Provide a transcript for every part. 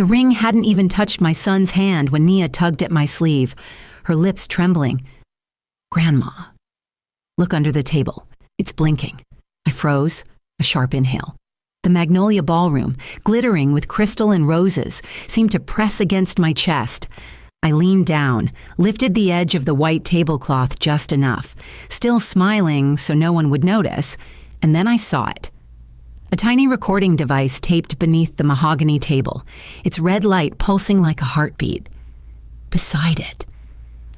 The ring hadn't even touched my son's hand when Nia tugged at my sleeve, her lips trembling. "Grandma." "Look under the table. It's blinking." I froze, a sharp inhale. The Magnolia Ballroom, glittering with crystal and roses, seemed to press against my chest. I leaned down, lifted the edge of the white tablecloth just enough, still smiling so no one would notice, and then I saw it. A tiny recording device taped beneath the mahogany table, its red light pulsing like a heartbeat. Beside it,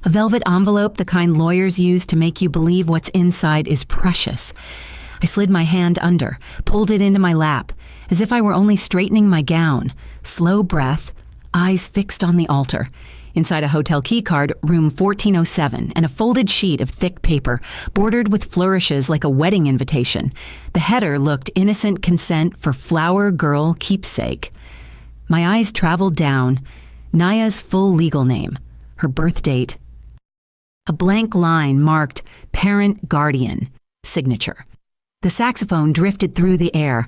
a velvet envelope, the kind lawyers use to make you believe what's inside is precious. I slid my hand under, pulled it into my lap, as if I were only straightening my gown. Slow breath, eyes fixed on the altar. Inside a hotel keycard, room 1407, and a folded sheet of thick paper, bordered with flourishes like a wedding invitation. The header looked innocent consent for flower girl keepsake. My eyes traveled down. Naya's full legal name, her birth date. A blank line marked parent guardian, signature. The saxophone drifted through the air,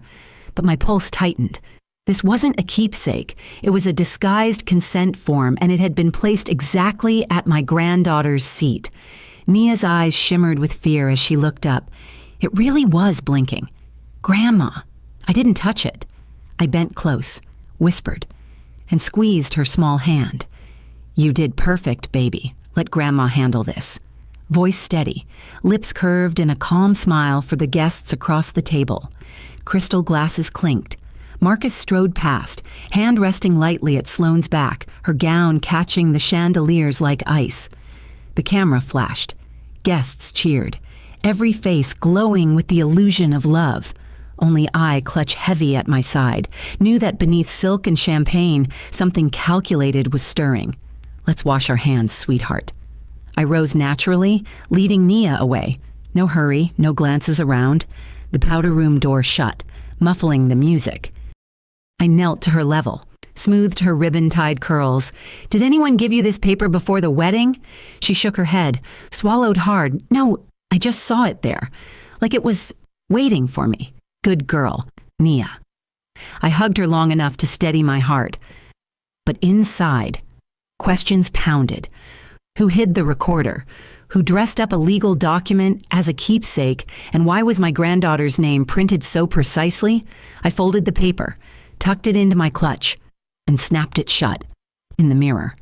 but my pulse tightened. This wasn't a keepsake. It was a disguised consent form, and it had been placed exactly at my granddaughter's seat. Nia's eyes shimmered with fear as she looked up. It really was blinking. "Grandma." I didn't touch it. I bent close, whispered, and squeezed her small hand. "You did perfect, baby. Let Grandma handle this." Voice steady, lips curved in a calm smile for the guests across the table. Crystal glasses clinked. Marcus strode past, hand resting lightly at Sloane's back, her gown catching the chandeliers like ice. The camera flashed. Guests cheered, every face glowing with the illusion of love. Only I, clutch heavy at my side, knew that beneath silk and champagne, something calculated was stirring. "Let's wash our hands, sweetheart." I rose naturally, leading Nia away. No hurry, no glances around. The powder room door shut, muffling the music. I knelt to her level, smoothed her ribbon-tied curls. "Did anyone give you this paper before the wedding?" She shook her head, swallowed hard. "No, I just saw it there, like it was waiting for me." "Good girl, Nia." I hugged her long enough to steady my heart. But inside, questions pounded. Who hid the recorder? Who dressed up a legal document as a keepsake? And why was my granddaughter's name printed so precisely? I folded the paper, tucked it into my clutch, and snapped it shut in the mirror.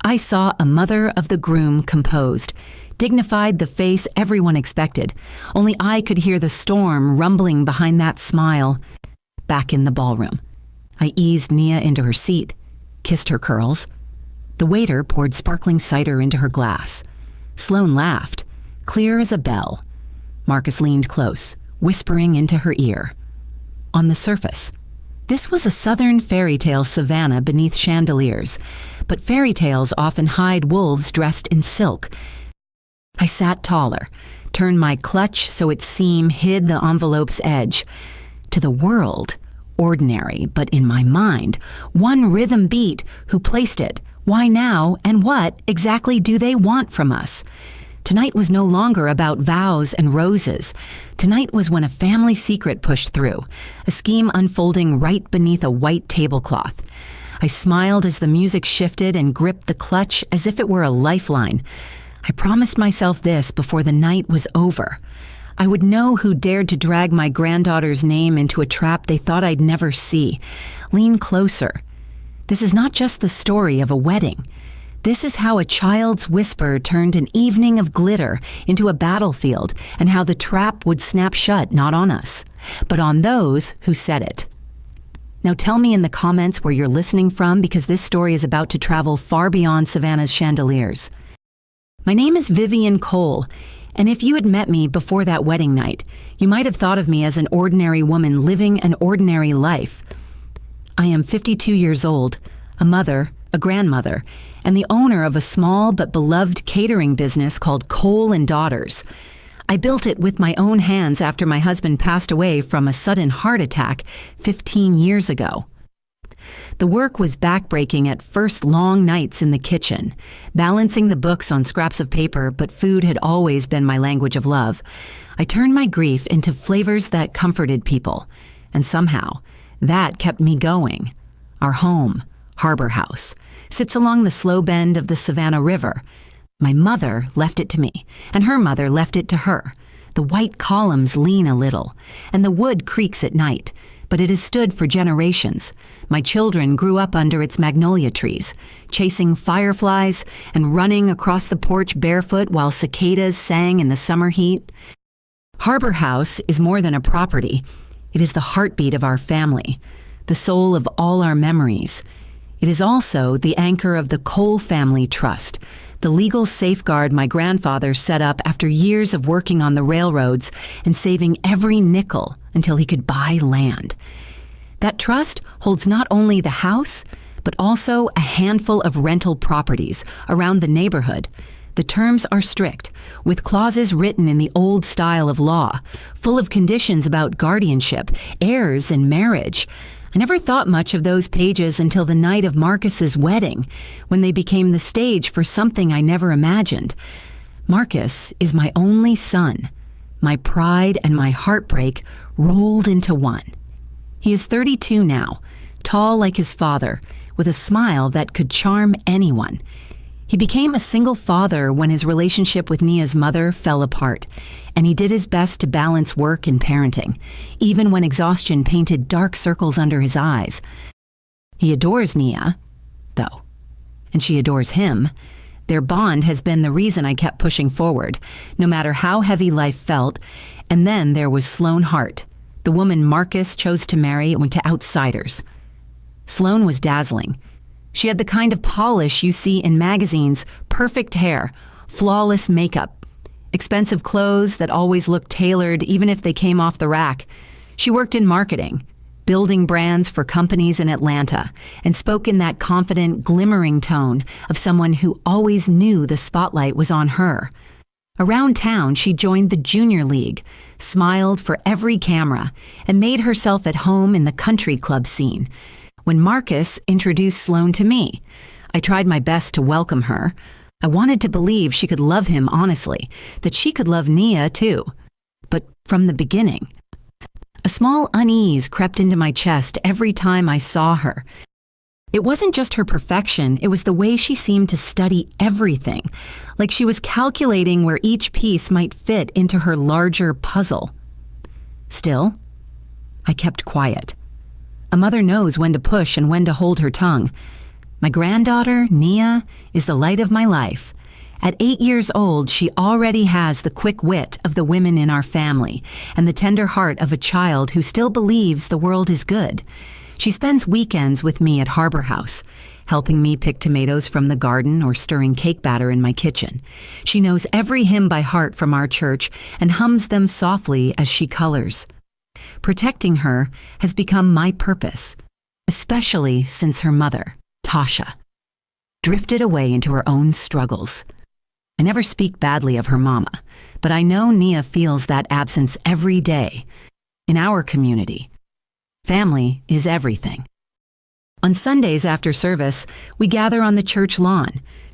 I saw a mother of the groom composed, dignified, the face everyone expected. Only I could hear the storm rumbling behind that smile. Back in the ballroom, I eased Nia into her seat, kissed her curls. The waiter poured sparkling cider into her glass. Sloane laughed, clear as a bell. Marcus leaned close, whispering into her ear. On the surface, this was a southern fairy tale savannah beneath chandeliers, but fairy tales often hide wolves dressed in silk. I sat taller, turned my clutch so its seam hid the envelope's edge. To the world, ordinary, but in my mind, one rhythm beat. Who placed it? Why now? And what exactly do they want from us? Tonight was no longer about vows and roses. Tonight was when a family secret pushed through, a scheme unfolding right beneath a white tablecloth. I smiled as the music shifted and gripped the clutch as if it were a lifeline. I promised myself this before the night was over. I would know who dared to drag my granddaughter's name into a trap they thought I'd never see. Lean closer. This is not just the story of a wedding. This is how a child's whisper turned an evening of glitter into a battlefield, and how the trap would snap shut not on us, but on those who set it. Now tell me in the comments where you're listening from, because this story is about to travel far beyond Savannah's chandeliers. My name is Vivian Cole, and if you had met me before that wedding night, you might have thought of me as an ordinary woman living an ordinary life. I am 52 years old, a mother, a grandmother, and the owner of a small but beloved catering business called Cole and Daughters. I built it with my own hands after my husband passed away from a sudden heart attack 15 years ago. The work was backbreaking at first, long nights in the kitchen, balancing the books on scraps of paper, but food had always been my language of love. I turned my grief into flavors that comforted people, and somehow, that kept me going. Our home, Harbor House, sits along the slow bend of the Savannah River. My mother left it to me, and her mother left it to her. The white columns lean a little, and the wood creaks at night, but it has stood for generations. My children grew up under its magnolia trees, chasing fireflies and running across the porch barefoot while cicadas sang in the summer heat. Harbor House is more than a property. It is the heartbeat of our family, the soul of all our memories. It is also the anchor of the Cole Family Trust, the legal safeguard my grandfather set up after years of working on the railroads and saving every nickel until he could buy land. That trust holds not only the house, but also a handful of rental properties around the neighborhood. The terms are strict, with clauses written in the old style of law, full of conditions about guardianship, heirs, and marriage. I never thought much of those pages until the night of Marcus's wedding, when they became the stage for something I never imagined. Marcus is my only son. My pride and my heartbreak rolled into one. He is 32 now, tall like his father, with a smile that could charm anyone. He became a single father when his relationship with Nia's mother fell apart, and he did his best to balance work and parenting, even when exhaustion painted dark circles under his eyes. He adores Nia, though, and she adores him. Their bond has been the reason I kept pushing forward, no matter how heavy life felt. And then there was Sloane Hart, the woman Marcus chose to marry and went to outsiders. Sloane was dazzling. She had the kind of polish you see in magazines, perfect hair, flawless makeup, expensive clothes that always looked tailored even if they came off the rack. She worked in marketing, building brands for companies in Atlanta, and spoke in that confident, glimmering tone of someone who always knew the spotlight was on her. Around town, she joined the Junior League, smiled for every camera, and made herself at home in the country club scene. When Marcus introduced Sloane to me, I tried my best to welcome her. I wanted to believe she could love him honestly, that she could love Nia too. But from the beginning, a small unease crept into my chest every time I saw her. It wasn't just her perfection, it was the way she seemed to study everything, like she was calculating where each piece might fit into her larger puzzle. Still, I kept quiet. A mother knows when to push and when to hold her tongue. My granddaughter, Nia, is the light of my life. At 8 years old, she already has the quick wit of the women in our family and the tender heart of a child who still believes the world is good. She spends weekends with me at Harbor House, helping me pick tomatoes from the garden or stirring cake batter in my kitchen. She knows every hymn by heart from our church and hums them softly as she colors. Protecting her has become my purpose, especially since her mother, Tasha, drifted away into her own struggles. I never speak badly of her mama, but I know Nia feels that absence every day. In our community, family is everything. On Sundays after service, we gather on the church lawn,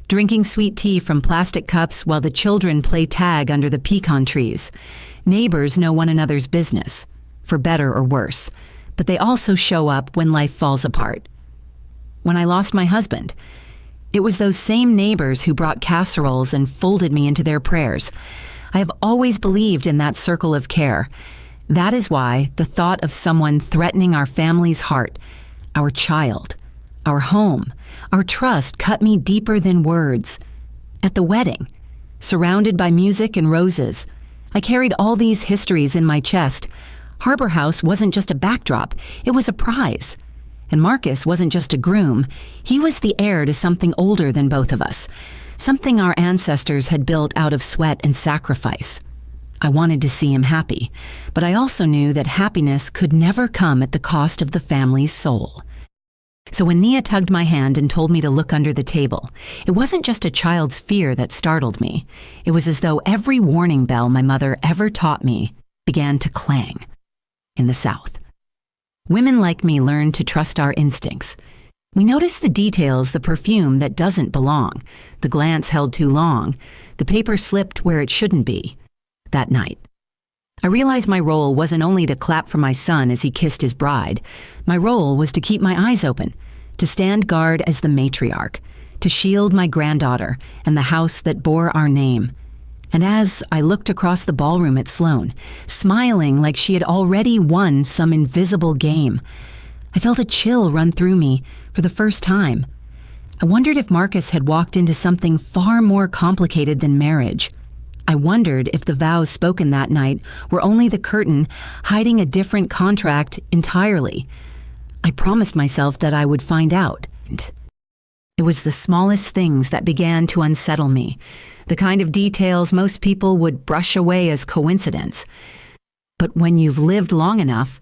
drinking sweet tea from plastic cups while the children play tag under the pecan trees. Neighbors know one another's business, for better or worse, but they also show up when life falls apart. When I lost my husband, it was those same neighbors who brought casseroles and folded me into their prayers. I have always believed in that circle of care. That is why the thought of someone threatening our family's heart, our child, our home, our trust cut me deeper than words. At the wedding, surrounded by music and roses, I carried all these histories in my chest. Harbor House wasn't just a backdrop, it was a prize. And Marcus wasn't just a groom, he was the heir to something older than both of us, something our ancestors had built out of sweat and sacrifice. I wanted to see him happy, but I also knew that happiness could never come at the cost of the family's soul. So when Nia tugged my hand and told me to look under the table, it wasn't just a child's fear that startled me. It was as though every warning bell my mother ever taught me began to clang. In the South, women like me learn to trust our instincts. We notice the details, the perfume that doesn't belong, the glance held too long, the paper slipped where it shouldn't be. That night, I realized my role wasn't only to clap for my son as he kissed his bride. My role was to keep my eyes open, to stand guard as the matriarch, to shield my granddaughter and the house that bore our name. And as I looked across the ballroom at Sloane, smiling like she had already won some invisible game, I felt a chill run through me for the first time. I wondered if Marcus had walked into something far more complicated than marriage. I wondered if the vows spoken that night were only the curtain hiding a different contract entirely. I promised myself that I would find out. It was the smallest things that began to unsettle me, the kind of details most people would brush away as coincidence. But when you've lived long enough,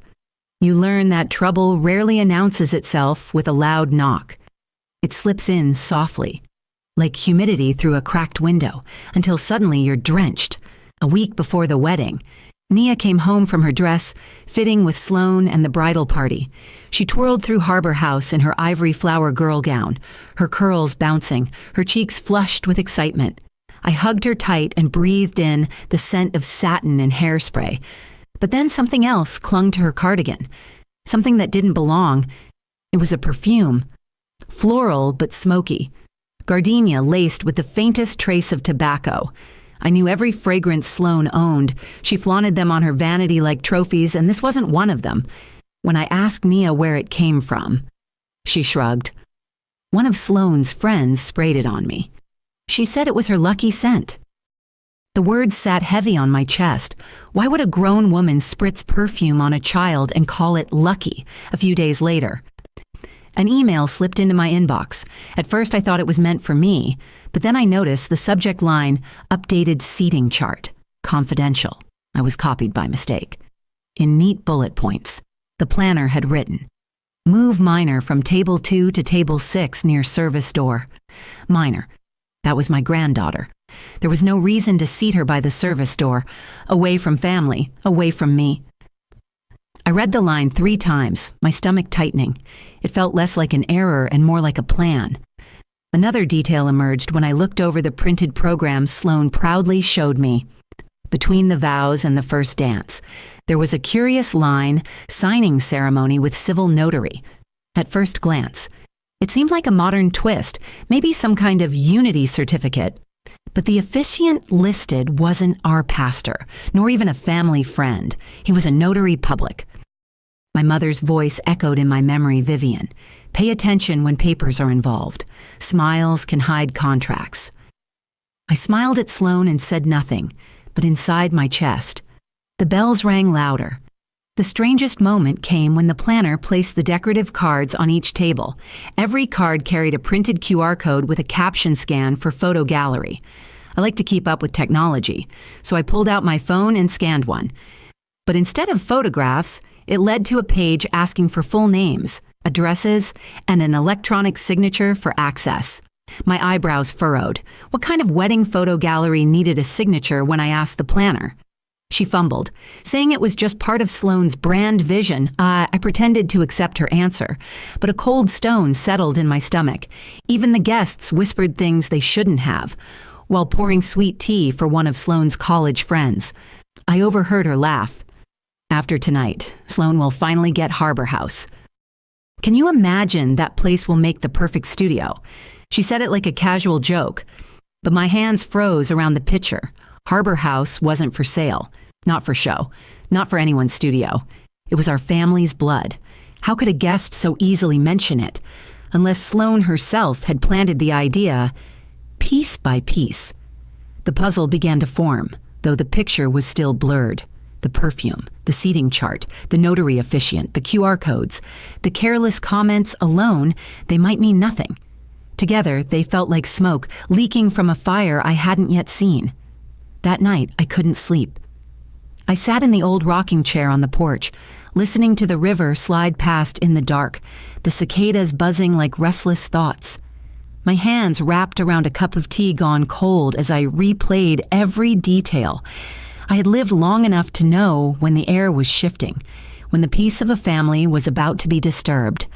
you learn that trouble rarely announces itself with a loud knock. It slips in softly, like humidity through a cracked window, until suddenly you're drenched. A week before the wedding, Nia came home from her dress, fitting with Sloane and the bridal party. She twirled through Harbor House in her ivory flower girl gown, her curls bouncing, her cheeks flushed with excitement. I hugged her tight and breathed in the scent of satin and hairspray. But then something else clung to her cardigan, something that didn't belong. It was a perfume, floral but smoky, gardenia laced with the faintest trace of tobacco. I knew every fragrance Sloane owned. She flaunted them on her vanity like trophies, and this wasn't one of them. When I asked Nia where it came from, she shrugged. One of Sloane's friends sprayed it on me. She said it was her lucky scent. The words sat heavy on my chest. Why would a grown woman spritz perfume on a child and call it lucky a few days later? An email slipped into my inbox. At first I thought it was meant for me, but then I noticed the subject line, updated seating chart, confidential. I was copied by mistake. In neat bullet points, the planner had written, move Minor from table 2 to table 6 near service door. Minor. That was my granddaughter. There was no reason to seat her by the service door, away from family, away from me. I read the line 3 times, my stomach tightening. It felt less like an error and more like a plan. Another detail emerged when I looked over the printed program Sloane proudly showed me. Between the vows and the first dance, there was a curious line, signing ceremony with civil notary. At first glance, it seemed like a modern twist, maybe some kind of unity certificate. But the officiant listed wasn't our pastor, nor even a family friend. He was a notary public. My mother's voice echoed in my memory, Vivian. Pay attention when papers are involved. Smiles can hide contracts. I smiled at Sloane and said nothing, but inside my chest, the bells rang louder. The strangest moment came when the planner placed the decorative cards on each table. Every card carried a printed QR code with a caption scan for photo gallery. I like to keep up with technology, so I pulled out my phone and scanned one. But instead of photographs, it led to a page asking for full names, addresses, and an electronic signature for access. My eyebrows furrowed. What kind of wedding photo gallery needed a signature when I asked the planner? She fumbled, saying it was just part of Sloane's brand vision. I pretended to accept her answer, but a cold stone settled in my stomach. Even the guests whispered things they shouldn't have, while pouring sweet tea for one of Sloane's college friends. I overheard her laugh. After tonight, Sloane will finally get Harbor House. Can you imagine that place will make the perfect studio? She said it like a casual joke, but my hands froze around the picture. Harbor House wasn't for sale, not for show, not for anyone's studio. It was our family's blood. How could a guest so easily mention it? Unless Sloane herself had planted the idea, piece by piece. The puzzle began to form, though the picture was still blurred. The perfume, the seating chart, the notary officiant, the QR codes, the careless comments alone, they might mean nothing. Together, they felt like smoke leaking from a fire I hadn't yet seen. That night, I couldn't sleep. I sat in the old rocking chair on the porch, listening to the river slide past in the dark, the cicadas buzzing like restless thoughts. My hands wrapped around a cup of tea gone cold as I replayed every detail. I had lived long enough to know when the air was shifting, when the peace of a family was about to be disturbed.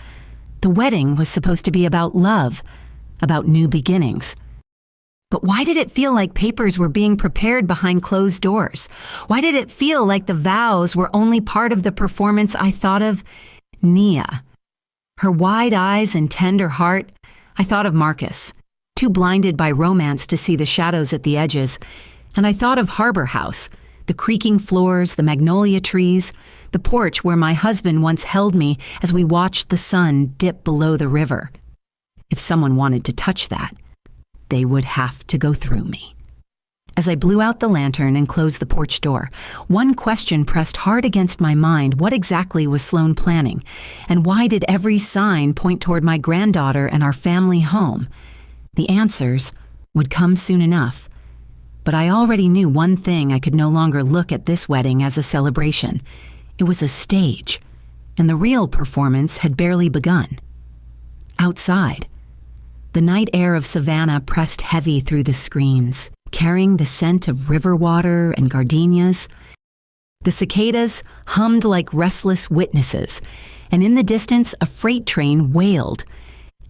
The wedding was supposed to be about love, about new beginnings. But why did it feel like papers were being prepared behind closed doors? Why did it feel like the vows were only part of the performance I thought of? Nia. Her wide eyes and tender heart, I thought of Marcus, too blinded by romance to see the shadows at the edges, and I thought of Harbor House, the creaking floors, the magnolia trees, the porch where my husband once held me as we watched the sun dip below the river. If someone wanted to touch that, they would have to go through me. As I blew out the lantern and closed the porch door, one question pressed hard against my mind. What exactly was Sloan planning? And why did every sign point toward my granddaughter and our family home? The answers would come soon enough. But I already knew one thing: I could no longer look at this wedding as a celebration. It was a stage, and the real performance had barely begun. Outside, the night air of Savannah pressed heavy through the screens, carrying the scent of river water and gardenias. The cicadas hummed like restless witnesses, and in the distance a freight train wailed.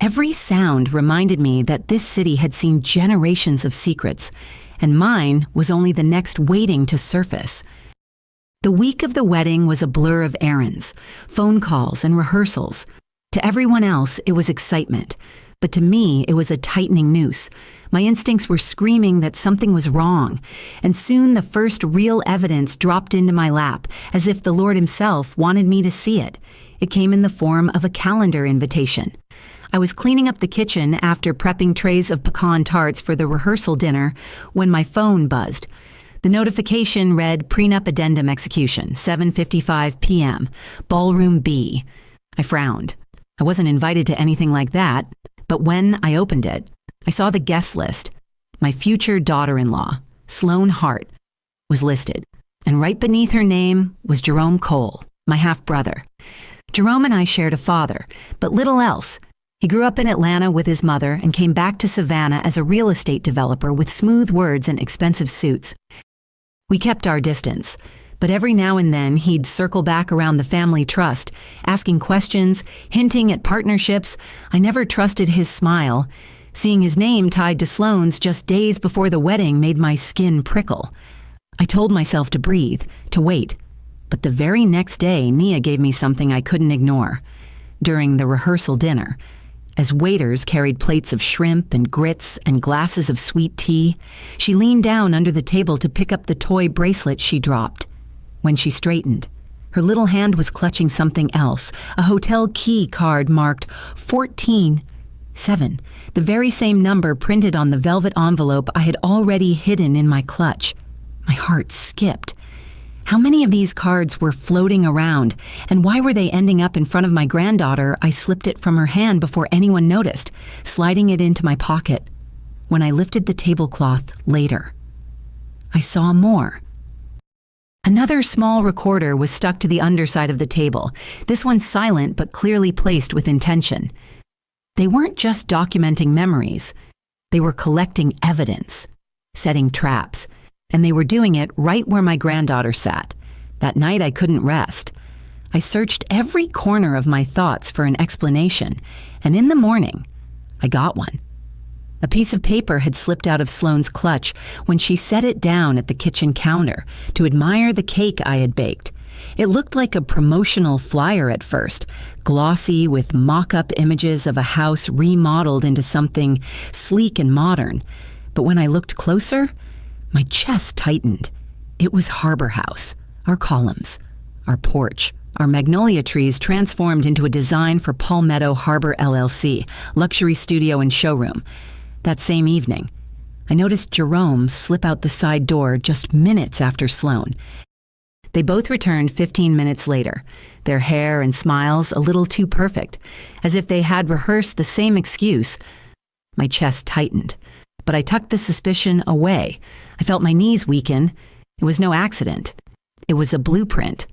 Every sound reminded me that this city had seen generations of secrets, and mine was only the next waiting to surface. The week of the wedding was a blur of errands, phone calls, and rehearsals. To everyone else, it was excitement, but to me, it was a tightening noose. My instincts were screaming that something was wrong, and soon the first real evidence dropped into my lap, as if the Lord himself wanted me to see it. It came in the form of a calendar invitation. I was cleaning up the kitchen after prepping trays of pecan tarts for the rehearsal dinner when my phone buzzed. The notification read, "Prenup Addendum Execution, 7:55 p.m., Ballroom B." I frowned. I wasn't invited to anything like that, but when I opened it, I saw the guest list. My future daughter-in-law, Sloan Hart, was listed, and right beneath her name was Jerome Cole, my half-brother. Jerome and I shared a father, but little else. He grew up in Atlanta with his mother and came back to Savannah as a real estate developer with smooth words and expensive suits. We kept our distance, but every now and then he'd circle back around the family trust, asking questions, hinting at partnerships. I never trusted his smile. Seeing his name tied to Sloan's just days before the wedding made my skin prickle. I told myself to breathe, to wait, but the very next day Nia gave me something I couldn't ignore. During the rehearsal dinner, as waiters carried plates of shrimp and grits and glasses of sweet tea, she leaned down under the table to pick up the toy bracelet she dropped. When she straightened, her little hand was clutching something else, a hotel key card marked 14-7, the very same number printed on the velvet envelope I had already hidden in my clutch. My heart skipped. How many of these cards were floating around, and why were they ending up in front of my granddaughter? I slipped it from her hand before anyone noticed, sliding it into my pocket. When I lifted the tablecloth later, I saw more. Another small recorder was stuck to the underside of the table, this one silent but clearly placed with intention. They weren't just documenting memories. They were collecting evidence, setting traps. And they were doing it right where my granddaughter sat. That night I couldn't rest. I searched every corner of my thoughts for an explanation, and in the morning, I got one. A piece of paper had slipped out of Sloan's clutch when she set it down at the kitchen counter to admire the cake I had baked. It looked like a promotional flyer at first, glossy with mock-up images of a house remodeled into something sleek and modern. But when I looked closer, my chest tightened. It was Harbor House, our columns, our porch, our magnolia trees transformed into a design for Palmetto Harbor LLC, luxury studio and showroom. That same evening, I noticed Jerome slip out the side door just minutes after Sloan. They both returned 15 minutes later, their hair and smiles a little too perfect, as if they had rehearsed the same excuse. My chest tightened, but I tucked the suspicion away. I felt my knees weaken. It was no accident. It was a blueprint.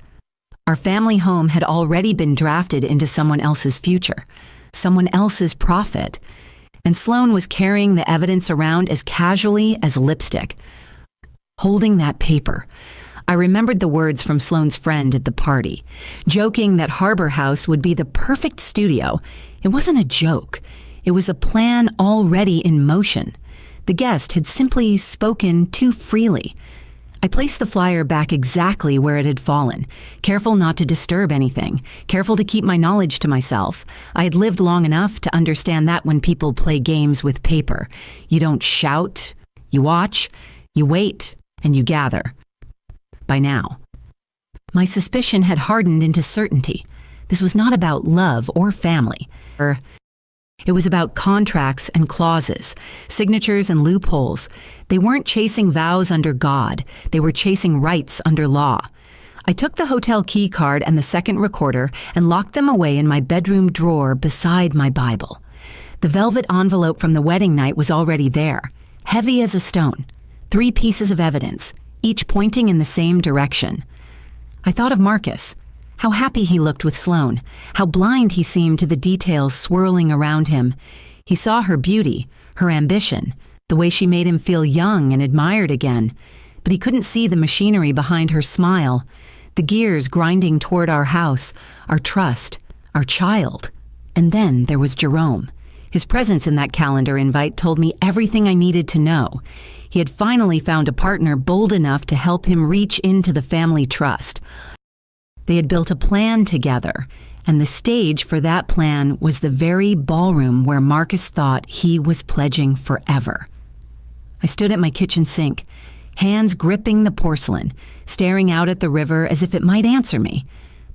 Our family home had already been drafted into someone else's future, someone else's profit. And Sloan was carrying the evidence around as casually as lipstick. Holding that paper, I remembered the words from Sloan's friend at the party, joking that Harbor House would be the perfect studio. It wasn't a joke. It was a plan already in motion. The guest had simply spoken too freely. I placed the flyer back exactly where it had fallen, careful not to disturb anything, careful to keep my knowledge to myself. I had lived long enough to understand that when people play games with paper, you don't shout, you watch, you wait, and you gather. By now, my suspicion had hardened into certainty. This was not about love or family. It was about contracts and clauses, signatures and loopholes. They weren't chasing vows under God. They were chasing rights under law. I took the hotel key card and the second recorder and locked them away in my bedroom drawer beside my Bible. The velvet envelope from the wedding night was already there, heavy as a stone. 3 pieces of evidence, each pointing in the same direction. I thought of Marcus. How happy he looked with Sloane, how blind he seemed to the details swirling around him. He saw her beauty, her ambition, the way she made him feel young and admired again. But he couldn't see the machinery behind her smile, the gears grinding toward our house, our trust, our child. And then there was Jerome. His presence in that calendar invite told me everything I needed to know. He had finally found a partner bold enough to help him reach into the family trust. They had built a plan together, and the stage for that plan was the very ballroom where Marcus thought he was pledging forever. I stood at my kitchen sink, hands gripping the porcelain, staring out at the river as if it might answer me.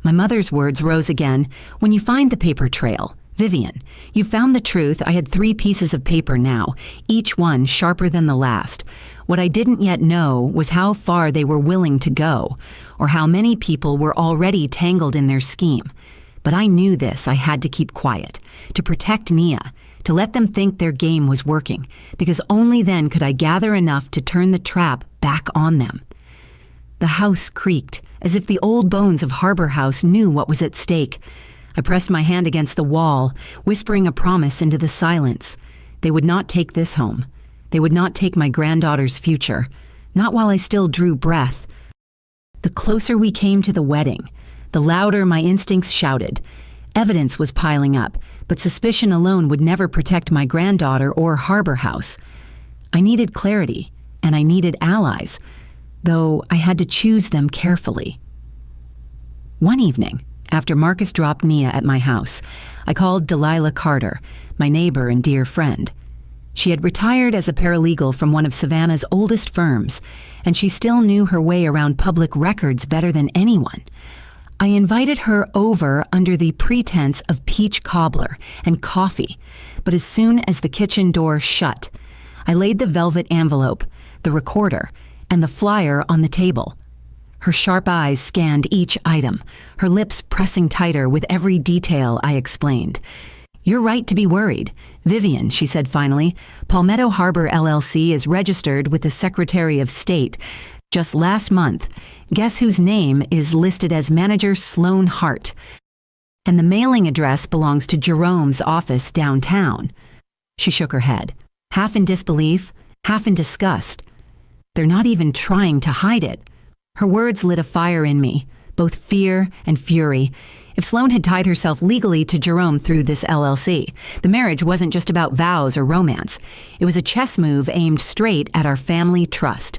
My mother's words rose again. When you find the paper trail, Vivian, you found the truth. I had 3 pieces of paper now, each one sharper than the last. What I didn't yet know was how far they were willing to go, or how many people were already tangled in their scheme. But I knew this. I had to keep quiet, to protect Nia, to let them think their game was working, because only then could I gather enough to turn the trap back on them. The house creaked, as if the old bones of Harbor House knew what was at stake. I pressed my hand against the wall, whispering a promise into the silence. They would not take this home. They would not take my granddaughter's future, not while I still drew breath. The closer we came to the wedding, the louder my instincts shouted. Evidence was piling up, but suspicion alone would never protect my granddaughter or Harbor House. I needed clarity, and I needed allies, though I had to choose them carefully. One evening, after Marcus dropped Nia at my house, I called Delilah Carter, my neighbor and dear friend. She had retired as a paralegal from one of Savannah's oldest firms, and she still knew her way around public records better than anyone. I invited her over under the pretense of peach cobbler and coffee, but as soon as the kitchen door shut, I laid the velvet envelope, the recorder, and the flyer on the table. Her sharp eyes scanned each item, her lips pressing tighter with every detail I explained. "You're right to be worried. Vivian," she said finally, "Palmetto Harbor LLC is registered with the Secretary of State. Just last month, guess whose name is listed as Manager Sloane Hart? And the mailing address belongs to Jerome's office downtown." She shook her head, half in disbelief, half in disgust. "They're not even trying to hide it." Her words lit a fire in me, both fear and fury. If Sloane had tied herself legally to Jerome through this LLC, the marriage wasn't just about vows or romance. It was a chess move aimed straight at our family trust.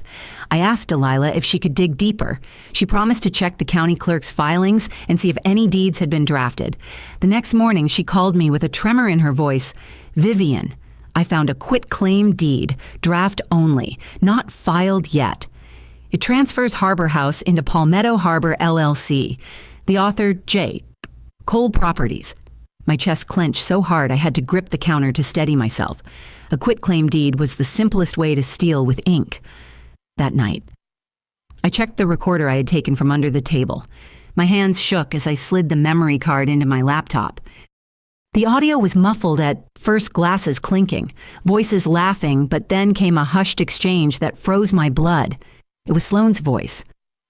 I asked Delilah if she could dig deeper. She promised to check the county clerk's filings and see if any deeds had been drafted. The next morning, she called me with a tremor in her voice. "Vivian, I found a quitclaim deed, draft only, not filed yet. It transfers Harbor House into Palmetto Harbor LLC. The author, J. Cole Properties." My chest clenched so hard I had to grip the counter to steady myself. A quitclaim deed was the simplest way to steal with ink. That night, I checked the recorder I had taken from under the table. My hands shook as I slid the memory card into my laptop. The audio was muffled at first glasses clinking, voices laughing, but then came a hushed exchange that froze my blood. It was Sloane's voice,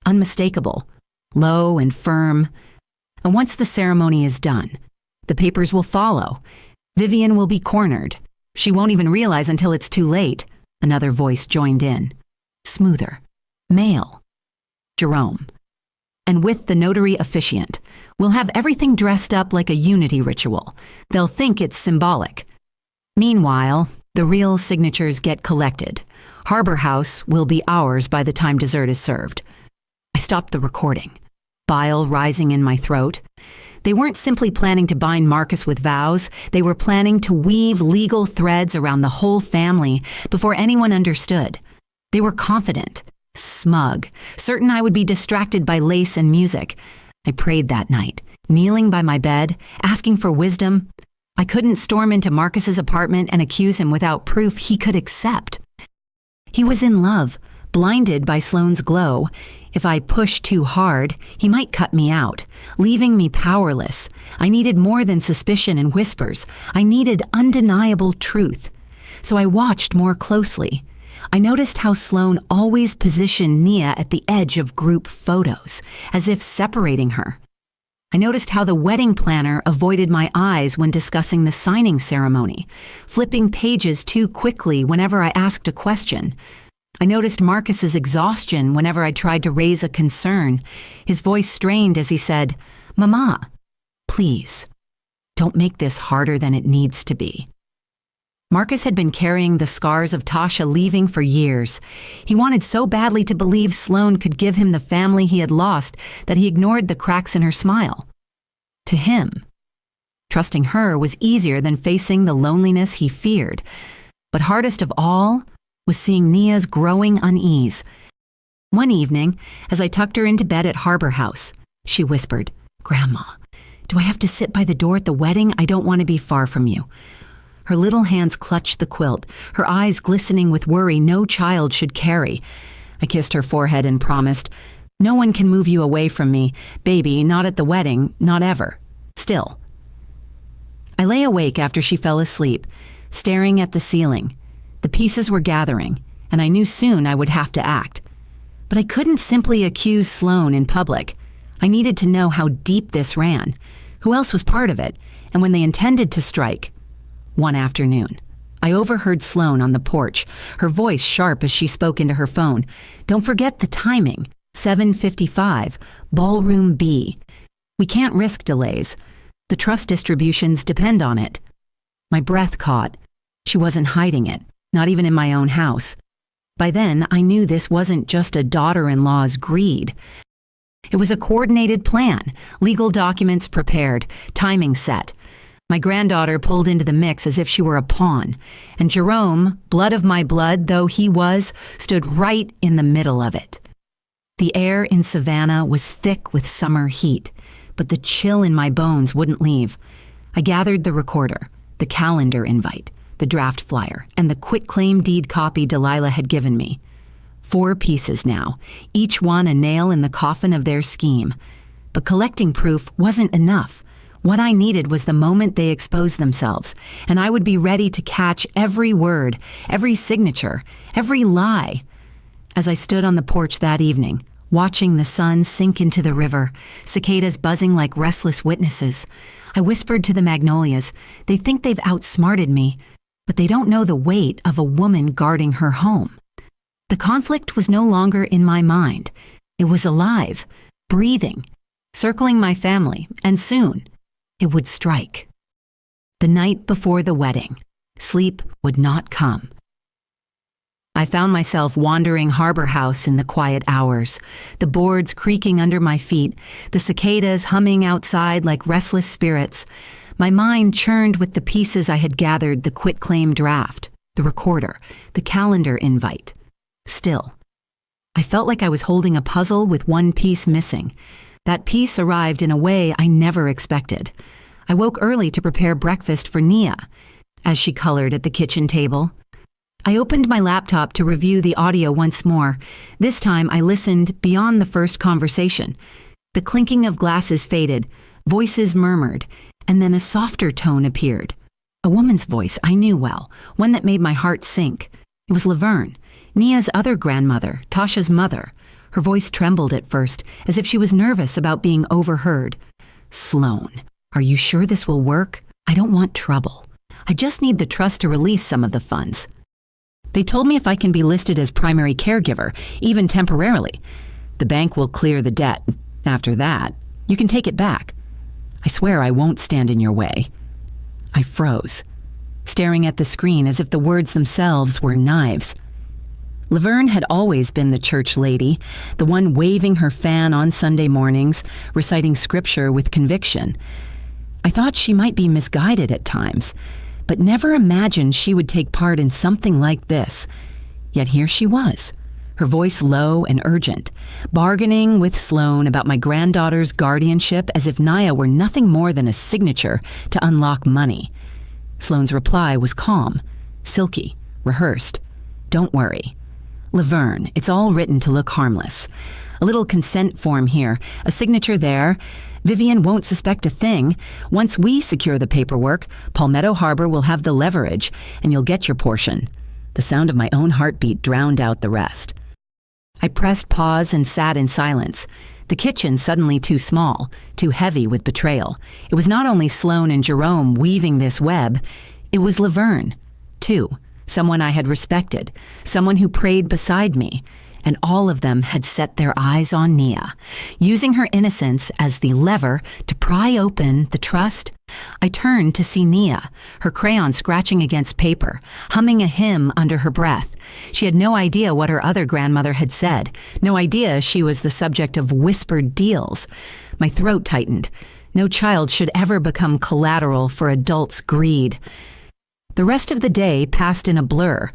unmistakable, low and firm. "And once the ceremony is done, the papers will follow. Vivian will be cornered. She won't even realize until it's too late." Another voice joined in. Smoother. Male. Jerome. "And with the notary officiant, we'll have everything dressed up like a unity ritual. They'll think it's symbolic. Meanwhile, the real signatures get collected. Harbor House will be ours by the time dessert is served. I stopped the recording, bile rising in my throat. They weren't simply planning to bind Marcus with vows, they were planning to weave legal threads around the whole family before anyone understood. They were confident, smug, certain I would be distracted by lace and music. I prayed that night, kneeling by my bed, asking for wisdom. I couldn't storm into Marcus's apartment and accuse him without proof he could accept. He was in love, blinded by Sloane's glow. If I pushed too hard, he might cut me out, leaving me powerless. I needed more than suspicion and whispers. I needed undeniable truth. So I watched more closely. I noticed how Sloane always positioned Nia at the edge of group photos, as if separating her. I noticed how the wedding planner avoided my eyes when discussing the signing ceremony, flipping pages too quickly whenever I asked a question. I noticed Marcus's exhaustion whenever I tried to raise a concern. His voice strained as he said, "Mama, please, don't make this harder than it needs to be." Marcus had been carrying the scars of Tasha leaving for years. He wanted so badly to believe Sloane could give him the family he had lost that he ignored the cracks in her smile. To him, trusting her was easier than facing the loneliness he feared. But hardest of all was seeing Nia's growing unease. One evening, as I tucked her into bed at Harbor House, she whispered, "Grandma, do I have to sit by the door at the wedding? I don't want to be far from you." Her little hands clutched the quilt, her eyes glistening with worry no child should carry. I kissed her forehead and promised, "No one can move you away from me, baby, not at the wedding, not ever. Still." I lay awake after she fell asleep, staring at the ceiling. The pieces were gathering, and I knew soon I would have to act. But I couldn't simply accuse Sloane in public. I needed to know how deep this ran, who else was part of it, and when they intended to strike. One afternoon, I overheard Sloane on the porch, her voice sharp as she spoke into her phone. "Don't forget the timing, 7:55, Ballroom B. We can't risk delays. The trust distributions depend on it." My breath caught. She wasn't hiding it, not even in my own house. By then, I knew this wasn't just a daughter-in-law's greed. It was a coordinated plan, legal documents prepared, timing set. My granddaughter pulled into the mix as if she were a pawn, and Jerome, blood of my blood though he was, stood right in the middle of it. The air in Savannah was thick with summer heat, but the chill in my bones wouldn't leave. I gathered the recorder, the calendar invite, the draft flyer, and the quitclaim deed copy Delilah had given me. 4 pieces now, each one a nail in the coffin of their scheme. But collecting proof wasn't enough. What I needed was the moment they exposed themselves, and I would be ready to catch every word, every signature, every lie. As I stood on the porch that evening, watching the sun sink into the river, cicadas buzzing like restless witnesses, I whispered to the magnolias, "They think they've outsmarted me, but they don't know the weight of a woman guarding her home." The conflict was no longer in my mind. It was alive, breathing, circling my family, and soon it would strike. The night before the wedding, sleep would not come. I found myself wandering Harbor House in the quiet hours, the boards creaking under my feet, the cicadas humming outside like restless spirits. My mind churned with the pieces I had gathered, the quitclaim draft, the recorder, the calendar invite. Still, I felt like I was holding a puzzle with one piece missing. That piece arrived in a way I never expected. I woke early to prepare breakfast for Nia, as she colored at the kitchen table. I opened my laptop to review the audio once more. This time I listened beyond the first conversation. The clinking of glasses faded, voices murmured, and then a softer tone appeared. A woman's voice I knew well, one that made my heart sink. It was Laverne, Nia's other grandmother, Tasha's mother. Her voice trembled at first, as if she was nervous about being overheard. "Sloane, are you sure this will work? I don't want trouble. I just need the trust to release some of the funds. They told me if I can be listed as primary caregiver, even temporarily, the bank will clear the debt. After that, you can take it back. I swear I won't stand in your way." I froze, staring at the screen as if the words themselves were knives. Laverne had always been the church lady, the one waving her fan on Sunday mornings, reciting scripture with conviction. I thought she might be misguided at times, but never imagined she would take part in something like this. Yet here she was, her voice low and urgent, bargaining with Sloane about my granddaughter's guardianship as if Nia were nothing more than a signature to unlock money. Sloane's reply was calm, silky, rehearsed. Don't worry. Laverne, it's all written to look harmless. A little consent form here, a signature there. Vivian won't suspect a thing. Once we secure the paperwork, Palmetto Harbor will have the leverage, and you'll get your portion. The sound of my own heartbeat drowned out the rest. I pressed pause and sat in silence. The kitchen suddenly too small, too heavy with betrayal. It was not only Sloane and Jerome weaving this web, it was Laverne, too. Someone I had respected, someone who prayed beside me, and all of them had set their eyes on Nia. Using her innocence as the lever to pry open the trust, I turned to see Nia, her crayon scratching against paper, humming a hymn under her breath. She had no idea what her other grandmother had said, no idea she was the subject of whispered deals. My throat tightened. No child should ever become collateral for adults' greed. The rest of the day passed in a blur.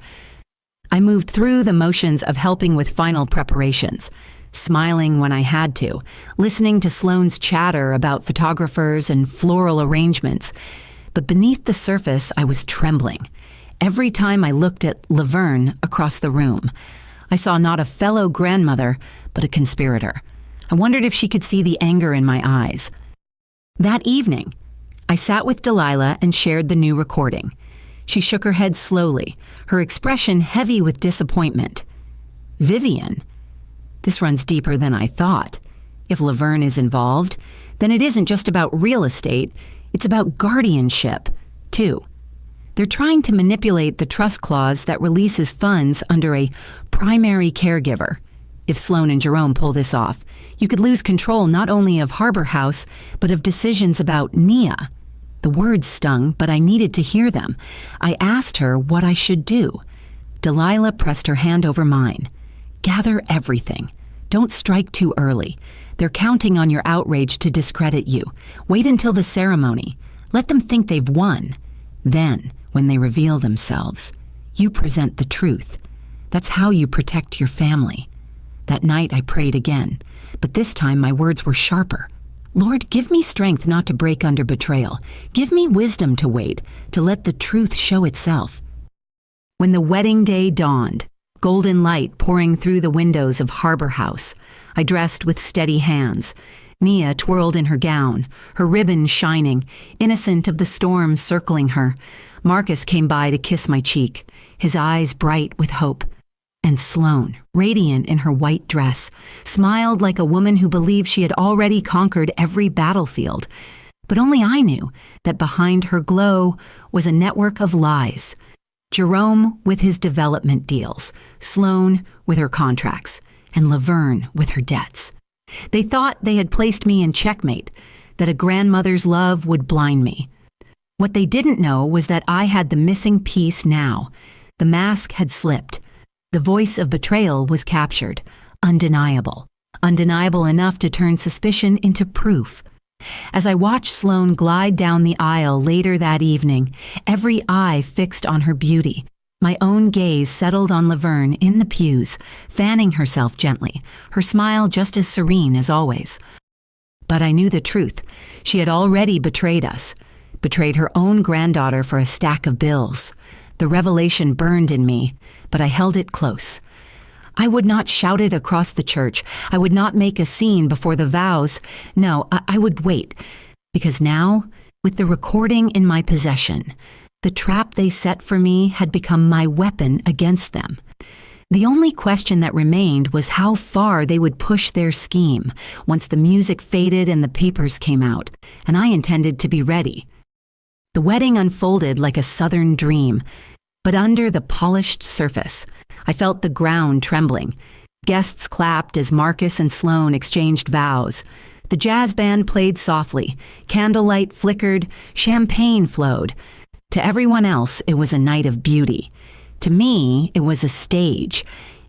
I moved through the motions of helping with final preparations, smiling when I had to, listening to Sloane's chatter about photographers and floral arrangements. But beneath the surface, I was trembling. Every time I looked at Laverne across the room, I saw not a fellow grandmother, but a conspirator. I wondered if she could see the anger in my eyes. That evening, I sat with Delilah and shared the new recording. She shook her head slowly, her expression heavy with disappointment. Vivian? This runs deeper than I thought. If Laverne is involved, then it isn't just about real estate, it's about guardianship, too. They're trying to manipulate the trust clause that releases funds under a primary caregiver. If Sloane and Jerome pull this off, you could lose control not only of Harbor House, but of decisions about Nia. The words stung, but I needed to hear them. I asked her what I should do. Delilah pressed her hand over mine. Gather everything. Don't strike too early. They're counting on your outrage to discredit you. Wait until the ceremony. Let them think they've won. Then, when they reveal themselves, you present the truth. That's how you protect your family. That night I prayed again, but this time my words were sharper. Lord, give me strength not to break under betrayal. Give me wisdom to wait, to let the truth show itself. When the wedding day dawned, golden light pouring through the windows of Harbor House, I dressed with steady hands. Nia twirled in her gown, her ribbon shining, innocent of the storm circling her. Marcus came by to kiss my cheek, his eyes bright with hope. And Sloane, radiant in her white dress, smiled like a woman who believed she had already conquered every battlefield. But only I knew that behind her glow was a network of lies. Jerome with his development deals, Sloane with her contracts, and Laverne with her debts. They thought they had placed me in checkmate, that a grandmother's love would blind me. What they didn't know was that I had the missing piece now. The mask had slipped. The voice of betrayal was captured, undeniable enough to turn suspicion into proof. As I watched Sloane glide down the aisle later that evening, every eye fixed on her beauty, my own gaze settled on Laverne in the pews, fanning herself gently, her smile just as serene as always. But I knew the truth. She had already betrayed us, betrayed her own granddaughter for a stack of bills. The revelation burned in me, but I held it close. I would not shout it across the church. I would not make a scene before the vows. No, I would wait, because now, with the recording in my possession, the trap they set for me had become my weapon against them. The only question that remained was how far they would push their scheme once the music faded and the papers came out, and I intended to be ready. The wedding unfolded like a southern dream, but under the polished surface, I felt the ground trembling. Guests clapped as Marcus and Sloane exchanged vows. The jazz band played softly, candlelight flickered, champagne flowed. To everyone else, it was a night of beauty. To me, it was a stage.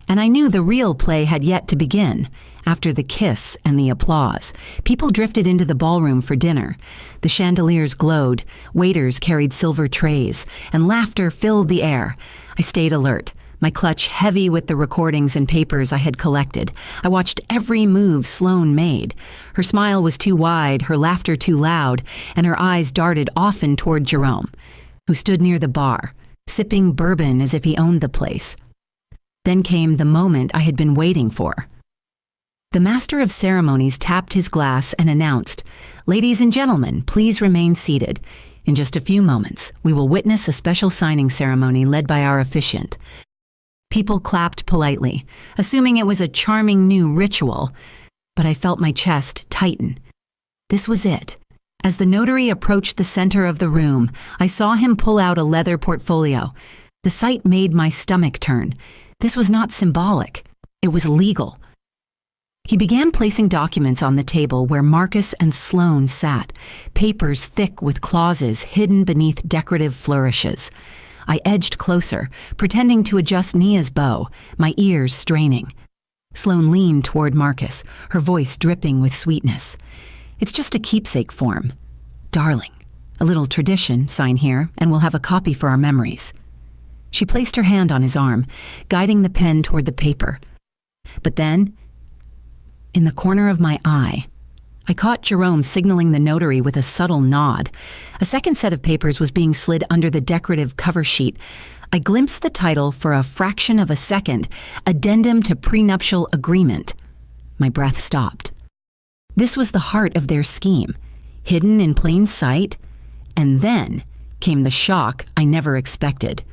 And I knew the real play had yet to begin. After the kiss and the applause, people drifted into the ballroom for dinner. The chandeliers glowed, waiters carried silver trays, and laughter filled the air. I stayed alert, my clutch heavy with the recordings and papers I had collected. I watched every move Sloane made. Her smile was too wide, her laughter too loud, and her eyes darted often toward Jerome, who stood near the bar, sipping bourbon as if he owned the place. Then came the moment I had been waiting for. The master of ceremonies tapped his glass and announced, "Ladies and gentlemen, please remain seated. In just a few moments, we will witness a special signing ceremony led by our officiant." People clapped politely, assuming it was a charming new ritual, but I felt my chest tighten. This was it. As the notary approached the center of the room, I saw him pull out a leather portfolio. The sight made my stomach turn. This was not symbolic. It was legal. He began placing documents on the table where Marcus and Sloane sat, papers thick with clauses hidden beneath decorative flourishes. I edged closer, pretending to adjust Nia's bow, my ears straining. Sloane leaned toward Marcus, her voice dripping with sweetness. "It's just a keepsake form. Darling, a little tradition, sign here, and we'll have a copy for our memories." She placed her hand on his arm, guiding the pen toward the paper. But then, in the corner of my eye, I caught Jerome signaling the notary with a subtle nod. A second set of papers was being slid under the decorative cover sheet. I glimpsed the title for a fraction of a second, Addendum to Prenuptial Agreement. My breath stopped. This was the heart of their scheme, hidden in plain sight, and then came the shock I never expected.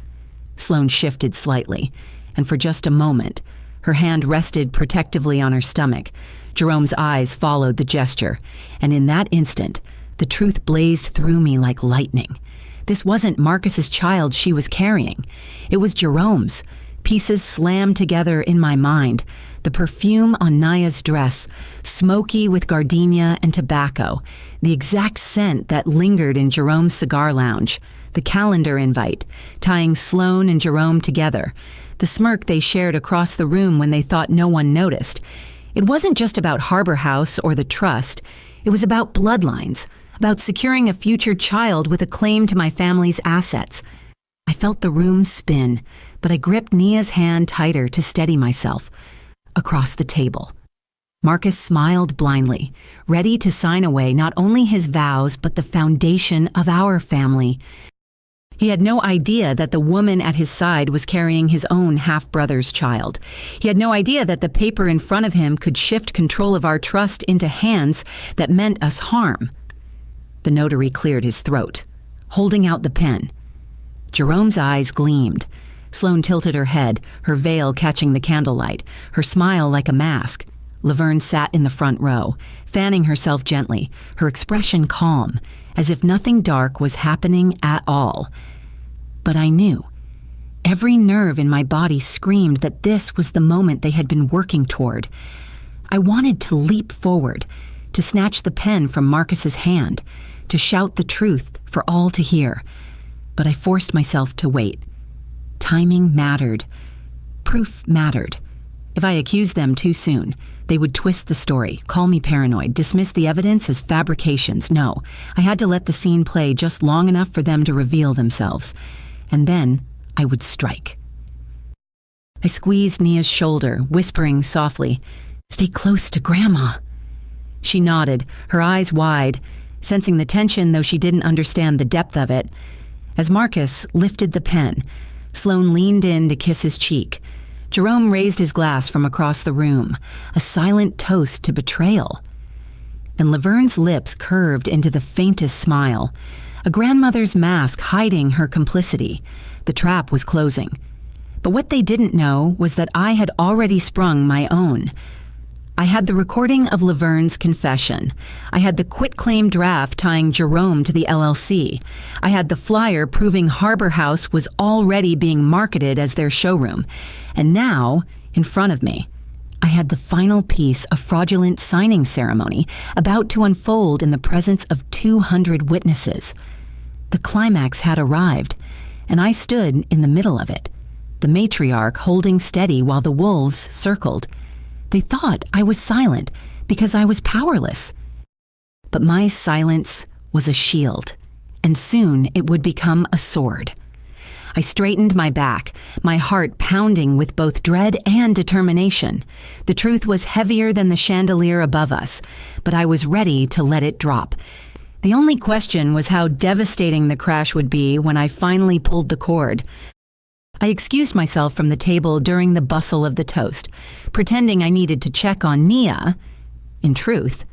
Sloane shifted slightly, and for just a moment, her hand rested protectively on her stomach. Jerome's eyes followed the gesture, and in that instant, the truth blazed through me like lightning. This wasn't Marcus's child she was carrying. It was Jerome's. Pieces slammed together in my mind. The perfume on Naya's dress, smoky with gardenia and tobacco, the exact scent that lingered in Jerome's cigar lounge, the calendar invite, tying Sloane and Jerome together, the smirk they shared across the room when they thought no one noticed. It wasn't just about Harbor House or the trust. It was about bloodlines, about securing a future child with a claim to my family's assets. I felt the room spin, but I gripped Nia's hand tighter to steady myself. Across the table, Marcus smiled blindly, ready to sign away not only his vows but the foundation of our family. He had no idea that the woman at his side was carrying his own half-brother's child. He had no idea that the paper in front of him could shift control of our trust into hands that meant us harm. The notary cleared his throat, holding out the pen. Jerome's eyes gleamed. Sloane tilted her head, her veil catching the candlelight, her smile like a mask. Laverne sat in the front row, fanning herself gently, her expression calm, as if nothing dark was happening at all. But I knew. Every nerve in my body screamed that this was the moment they had been working toward. I wanted to leap forward, to snatch the pen from Marcus's hand, to shout the truth for all to hear. But I forced myself to wait. Timing mattered. Proof mattered. If I accused them too soon, they would twist the story, call me paranoid, dismiss the evidence as fabrications. No, I had to let the scene play just long enough for them to reveal themselves. And then I would strike. I squeezed Nia's shoulder, whispering softly, "Stay close to Grandma." She nodded, her eyes wide, sensing the tension though she didn't understand the depth of it. As Marcus lifted the pen, Sloane leaned in to kiss his cheek. Jerome raised his glass from across the room, a silent toast to betrayal. And Laverne's lips curved into the faintest smile, a grandmother's mask hiding her complicity. The trap was closing. But what they didn't know was that I had already sprung my own. I had the recording of Laverne's confession. I had the quitclaim draft tying Jerome to the LLC. I had the flyer proving Harbor House was already being marketed as their showroom. And now, in front of me, I had the final piece of fraudulent signing ceremony about to unfold in the presence of 200 witnesses. The climax had arrived, and I stood in the middle of it, the matriarch holding steady while the wolves circled. They thought I was silent because I was powerless. But my silence was a shield, and soon it would become a sword. I straightened my back, my heart pounding with both dread and determination. The truth was heavier than the chandelier above us, but I was ready to let it drop. The only question was how devastating the crash would be when I finally pulled the cord. I excused myself from the table during the bustle of the toast, pretending I needed to check on Nia. In truth,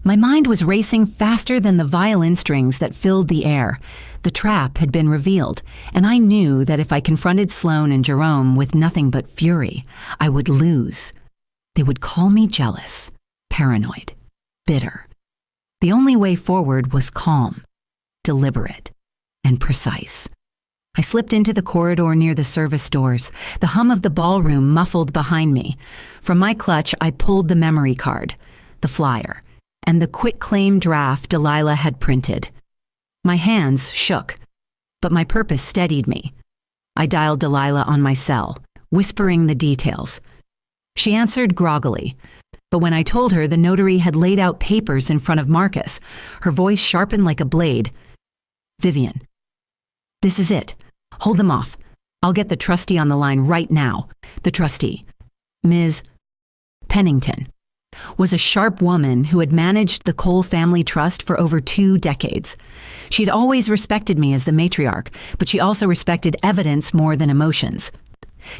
my mind was racing faster than the violin strings that filled the air. The trap had been revealed, and I knew that if I confronted Sloane and Jerome with nothing but fury, I would lose. They would call me jealous, paranoid, bitter. The only way forward was calm, deliberate, and precise. I slipped into the corridor near the service doors, the hum of the ballroom muffled behind me. From my clutch, I pulled the memory card, the flyer, and the quitclaim draft Delilah had printed. My hands shook, but my purpose steadied me. I dialed Delilah on my cell, whispering the details. She answered groggily, but when I told her the notary had laid out papers in front of Marcus, her voice sharpened like a blade. "Vivian, this is it. Hold them off. I'll get the trustee on the line right now." The trustee, Ms. Pennington, was a sharp woman who had managed the Cole family trust for over 2 decades. She'd always respected me as the matriarch, but she also respected evidence more than emotions.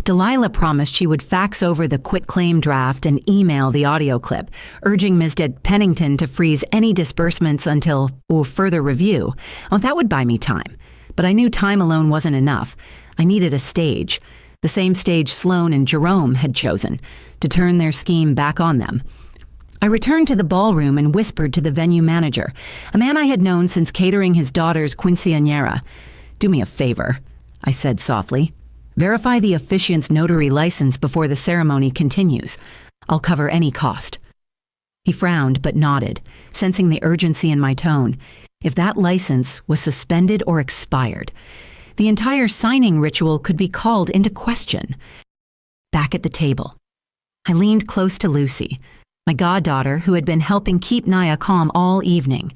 Delilah promised she would fax over the quitclaim draft and email the audio clip, urging Ms. Pennington to freeze any disbursements until further review. That would buy me time. But I knew time alone wasn't enough. I needed a stage, the same stage Sloane and Jerome had chosen, to turn their scheme back on them. I returned to the ballroom and whispered to the venue manager, a man I had known since catering his daughter's quinceañera. "Do me a favor," I said softly. "Verify the officiant's notary license before the ceremony continues. I'll cover any cost." He frowned but nodded, sensing the urgency in my tone. If that license was suspended or expired, the entire signing ritual could be called into question. Back at the table, I leaned close to Lucy, my goddaughter who had been helping keep Nia calm all evening.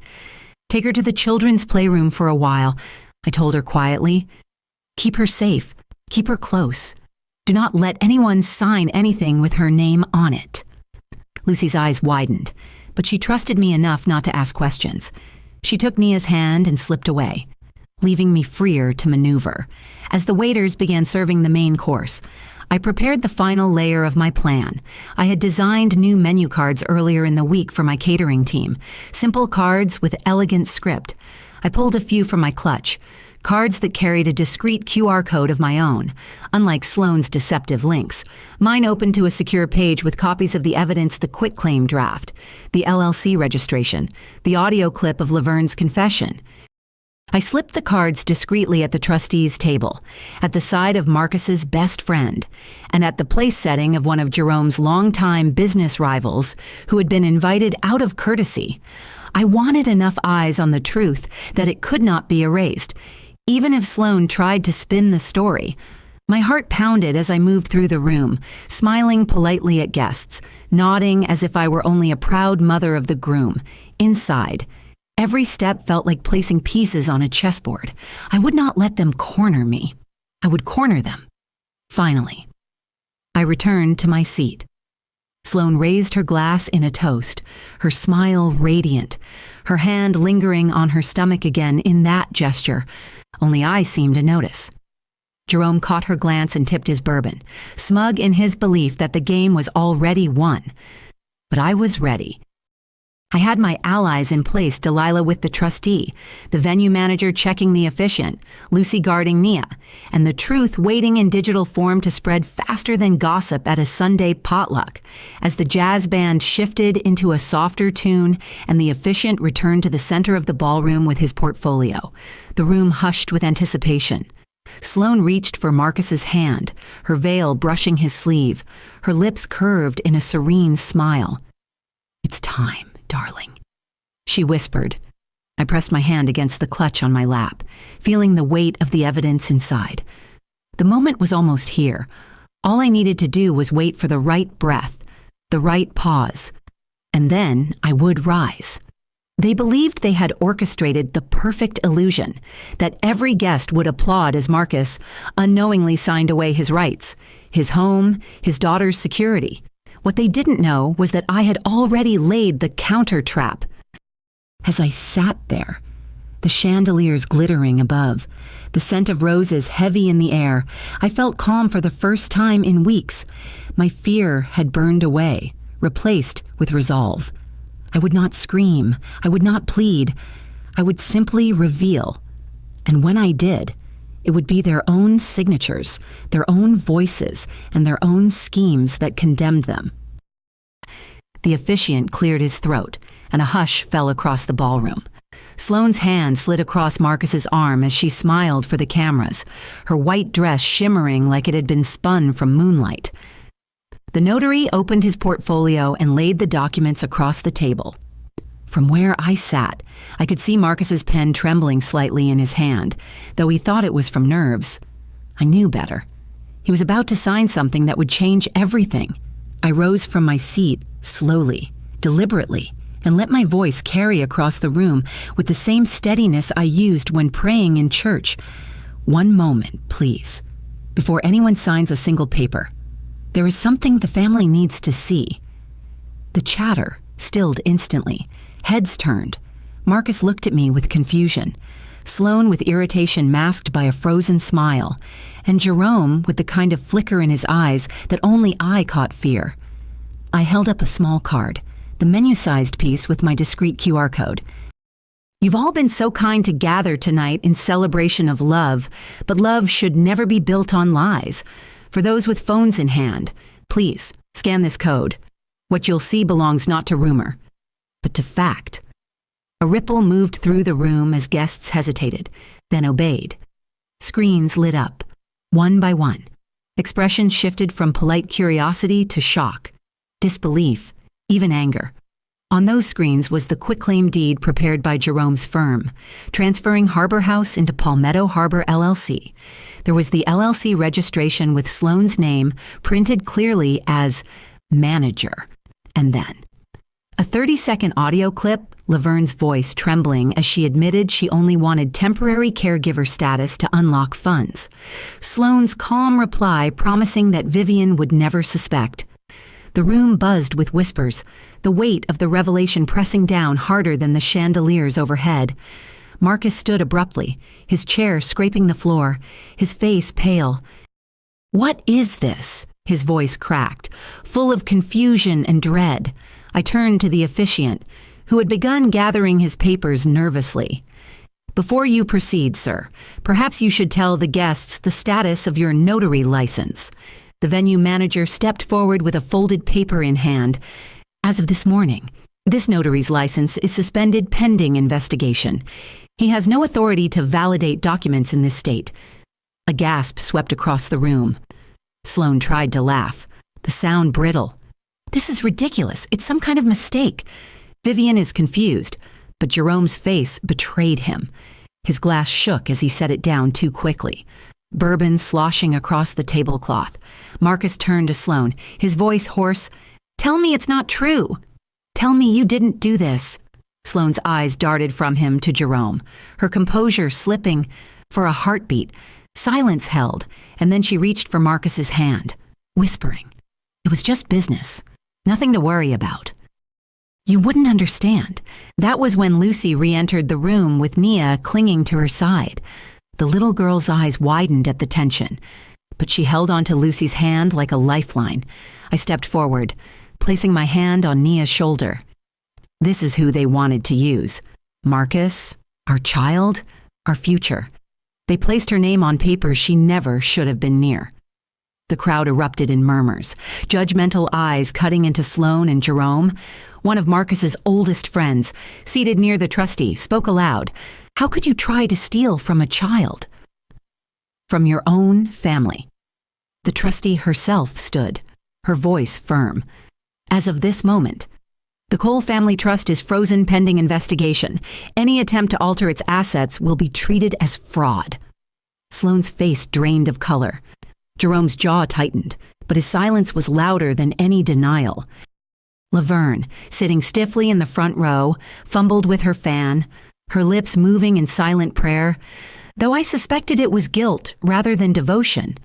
"Take her to the children's playroom for a while," I told her quietly. "Keep her safe. Keep her close. Do not let anyone sign anything with her name on it." Lucy's eyes widened, but she trusted me enough not to ask questions. She took Nia's hand and slipped away, leaving me freer to maneuver. As the waiters began serving the main course, I prepared the final layer of my plan. I had designed new menu cards earlier in the week for my catering team, simple cards with elegant script. I pulled a few from my clutch, cards that carried a discreet QR code of my own. Unlike Sloane's deceptive links, mine opened to a secure page with copies of the evidence, the quitclaim draft, the LLC registration, the audio clip of Laverne's confession. I slipped the cards discreetly at the trustees' table, at the side of Marcus's best friend, and at the place setting of one of Jerome's longtime business rivals who had been invited out of courtesy. I wanted enough eyes on the truth that it could not be erased, even if Sloane tried to spin the story. My heart pounded as I moved through the room, smiling politely at guests, nodding as if I were only a proud mother of the groom. Inside, every step felt like placing pieces on a chessboard. I would not let them corner me. I would corner them. Finally, I returned to my seat. Sloane raised her glass in a toast, her smile radiant, her hand lingering on her stomach again in that gesture. Only I seemed to notice. Jerome caught her glance and tipped his bourbon, smug in his belief that the game was already won. But I was ready. I had my allies in place, Delilah with the trustee, the venue manager checking the officiant, Lucy guarding Nia, and the truth waiting in digital form to spread faster than gossip at a Sunday potluck. As the jazz band shifted into a softer tune and the officiant returned to the center of the ballroom with his portfolio, the room hushed with anticipation. Sloane reached for Marcus's hand, her veil brushing his sleeve, her lips curved in a serene smile. "It's time, darling," she whispered. I pressed my hand against the clutch on my lap, feeling the weight of the evidence inside. The moment was almost here. All I needed to do was wait for the right breath, the right pause, and then I would rise. They believed they had orchestrated the perfect illusion, that every guest would applaud as Marcus unknowingly signed away his rights, his home, his daughter's security. What they didn't know was that I had already laid the counter trap. As I sat there, the chandeliers glittering above, the scent of roses heavy in the air, I felt calm for the first time in weeks. My fear had burned away, replaced with resolve. I would not scream. I would not plead. I would simply reveal. And when I did, it would be their own signatures, their own voices, and their own schemes that condemned them. The officiant cleared his throat, and a hush fell across the ballroom. Sloane's hand slid across Marcus's arm as she smiled for the cameras, her white dress shimmering like it had been spun from moonlight. The notary opened his portfolio and laid the documents across the table. From where I sat, I could see Marcus's pen trembling slightly in his hand, though he thought it was from nerves. I knew better. He was about to sign something that would change everything. I rose from my seat, slowly, deliberately, and let my voice carry across the room with the same steadiness I used when praying in church. One moment, please, before anyone signs a single paper. There is something the family needs to see. The chatter stilled instantly. Heads turned. Marcus looked at me with confusion, Sloane with irritation masked by a frozen smile, and Jerome with the kind of flicker in his eyes that only I caught fear. I held up a small card, the menu-sized piece with my discreet QR code. You've all been so kind to gather tonight in celebration of love, but love should never be built on lies. For those with phones in hand, please scan this code. What you'll see belongs not to rumor, but to fact. A ripple moved through the room as guests hesitated, then obeyed. Screens lit up, one by one. Expressions shifted from polite curiosity to shock, disbelief, even anger. On those screens was the quitclaim deed prepared by Jerome's firm, transferring Harbor House into Palmetto Harbor LLC. There was the LLC registration with Sloane's name printed clearly as manager. And then a 30-second audio clip, Laverne's voice trembling as she admitted she only wanted temporary caregiver status to unlock funds. Sloane's calm reply promising that Vivian would never suspect. The room buzzed with whispers, the weight of the revelation pressing down harder than the chandeliers overhead. Marcus stood abruptly, his chair scraping the floor, his face pale. "What is this?" His voice cracked, full of confusion and dread. I turned to the officiant, who had begun gathering his papers nervously. "Before you proceed, sir, perhaps you should tell the guests the status of your notary license." The venue manager stepped forward with a folded paper in hand. "As of this morning, this notary's license is suspended pending investigation. He has no authority to validate documents in this state." A gasp swept across the room. Sloane tried to laugh, the sound brittle. "This is ridiculous. It's some kind of mistake." Vivian is confused, but Jerome's face betrayed him. His glass shook as he set it down too quickly. Bourbon sloshing across the tablecloth. Marcus turned to Sloane, his voice hoarse. "Tell me it's not true. Tell me you didn't do this." Sloane's eyes darted from him to Jerome, her composure slipping. For a heartbeat, silence held, and then she reached for Marcus's hand, whispering, "It was just business. Nothing to worry about." You wouldn't understand. That was when Lucy re-entered the room with Nia clinging to her side. The little girl's eyes widened at the tension, but she held onto Lucy's hand like a lifeline. I stepped forward, placing my hand on Nia's shoulder. This is who they wanted to use. Marcus, our child, our future. They placed her name on papers she never should have been near. The crowd erupted in murmurs, judgmental eyes cutting into Sloane and Jerome. One of Marcus's oldest friends, seated near the trustee, spoke aloud. "How could you try to steal from a child? From your own family." The trustee herself stood, her voice firm. "As of this moment, the Cole Family Trust is frozen pending investigation. Any attempt to alter its assets will be treated as fraud." Sloane's face drained of color. Jerome's jaw tightened, but his silence was louder than any denial. Laverne, sitting stiffly in the front row, fumbled with her fan, her lips moving in silent prayer, though I suspected it was guilt rather than devotion.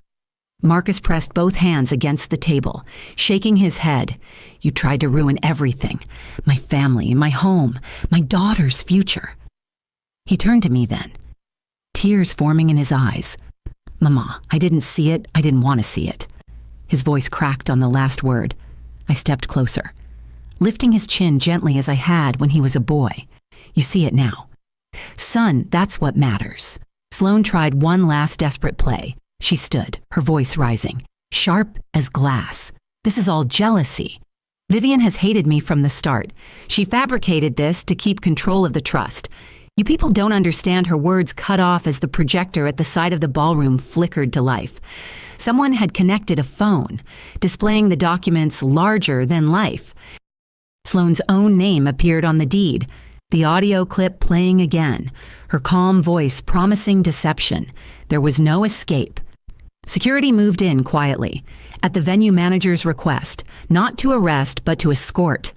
Marcus pressed both hands against the table, shaking his head. You tried to ruin everything. My family, my home, my daughter's future. He turned to me then, tears forming in his eyes. Mama, I didn't see it. I didn't want to see it. His voice cracked on the last word. I stepped closer, lifting his chin gently as I had when he was a boy. You see it now. Son, that's what matters. Sloane tried one last desperate play. She stood, her voice rising, sharp as glass. This is all jealousy. Vivian has hated me from the start. She fabricated this to keep control of the trust. You people don't understand. Her words cut off as the projector at the side of the ballroom flickered to life. Someone had connected a phone, displaying the documents larger than life. Sloane's own name appeared on the deed, the audio clip playing again, her calm voice promising deception. There was no escape. Security moved in quietly, at the venue manager's request, not to arrest but to escort.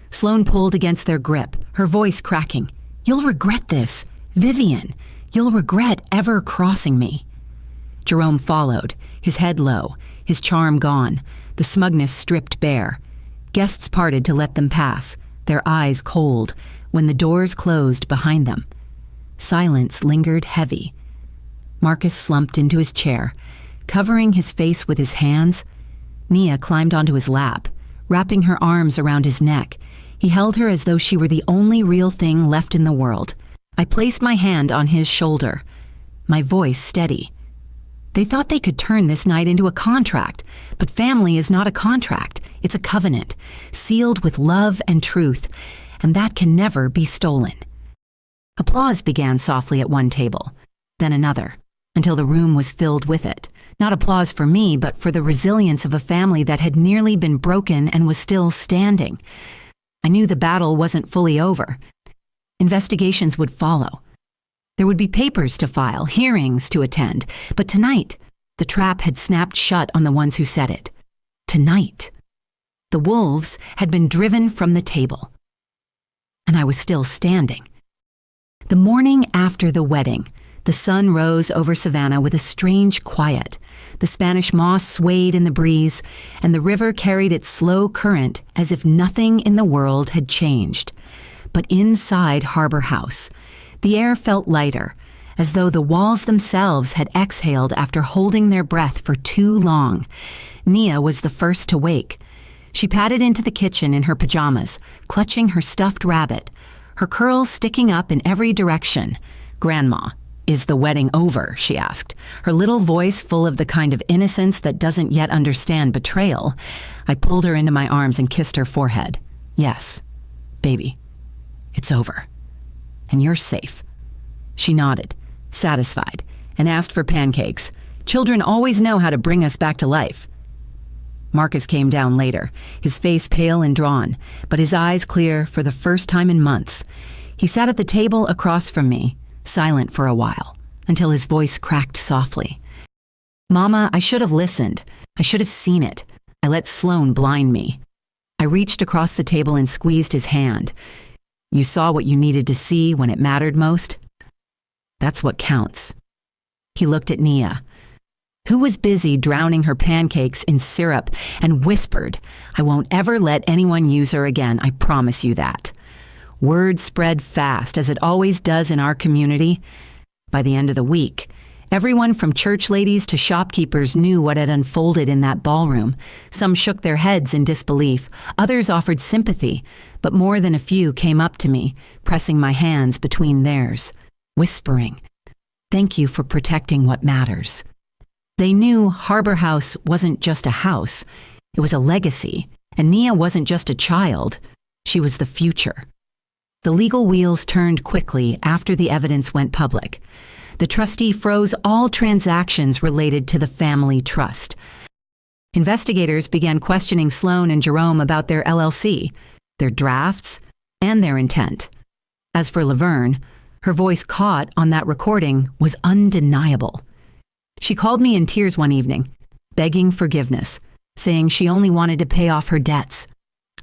Sloane pulled against their grip, her voice cracking. You'll regret this. Vivian, you'll regret ever crossing me. Jerome followed, his head low, his charm gone, the smugness stripped bare. Guests parted to let them pass, their eyes cold, when the doors closed behind them. Silence lingered heavy. Marcus slumped into his chair, covering his face with his hands. Nia climbed onto his lap, wrapping her arms around his neck. He held her as though she were the only real thing left in the world. I placed my hand on his shoulder, my voice steady. They thought they could turn this night into a contract, but family is not a contract. It's a covenant, sealed with love and truth, and that can never be stolen. Applause began softly at one table, then another, until the room was filled with it. Not applause for me, but for the resilience of a family that had nearly been broken and was still standing. I knew the battle wasn't fully over. Investigations would follow. There would be papers to file, hearings to attend, but tonight, the trap had snapped shut on the ones who said it. Tonight. The wolves had been driven from the table. And I was still standing. The morning after the wedding, the sun rose over Savannah with a strange quiet. The Spanish moss swayed in the breeze, and the river carried its slow current as if nothing in the world had changed. But inside Harbor House, the air felt lighter, as though the walls themselves had exhaled after holding their breath for too long. Nia was the first to wake. She padded into the kitchen in her pajamas, clutching her stuffed rabbit, her curls sticking up in every direction. Grandma, is the wedding over? She asked, her little voice full of the kind of innocence that doesn't yet understand betrayal. I pulled her into my arms and kissed her forehead. Yes, baby, it's over. And you're safe. She nodded, satisfied, and asked for pancakes. Children always know how to bring us back to life. Marcus came down later, his face pale and drawn, but his eyes clear for the first time in months. He sat at the table across from me, silent for a while, until his voice cracked softly. Mama, I should have listened. I should have seen it. I let Sloane blind me. I reached across the table and squeezed his hand. You saw what you needed to see when it mattered most? That's what counts. He looked at Nia, who was busy drowning her pancakes in syrup, and whispered, I won't ever let anyone use her again, I promise you that. Word spread fast, as it always does in our community. By the end of the week, everyone from church ladies to shopkeepers knew what had unfolded in that ballroom. Some shook their heads in disbelief, others offered sympathy, but more than a few came up to me, pressing my hands between theirs, whispering, thank you for protecting what matters. They knew Harbor House wasn't just a house, it was a legacy, and Nia wasn't just a child, she was the future. The legal wheels turned quickly after the evidence went public. The trustee froze all transactions related to the family trust. Investigators began questioning Sloane and Jerome about their LLC, their drafts, and their intent. As for Laverne, her voice caught on that recording was undeniable. She called me in tears one evening, begging forgiveness, saying she only wanted to pay off her debts.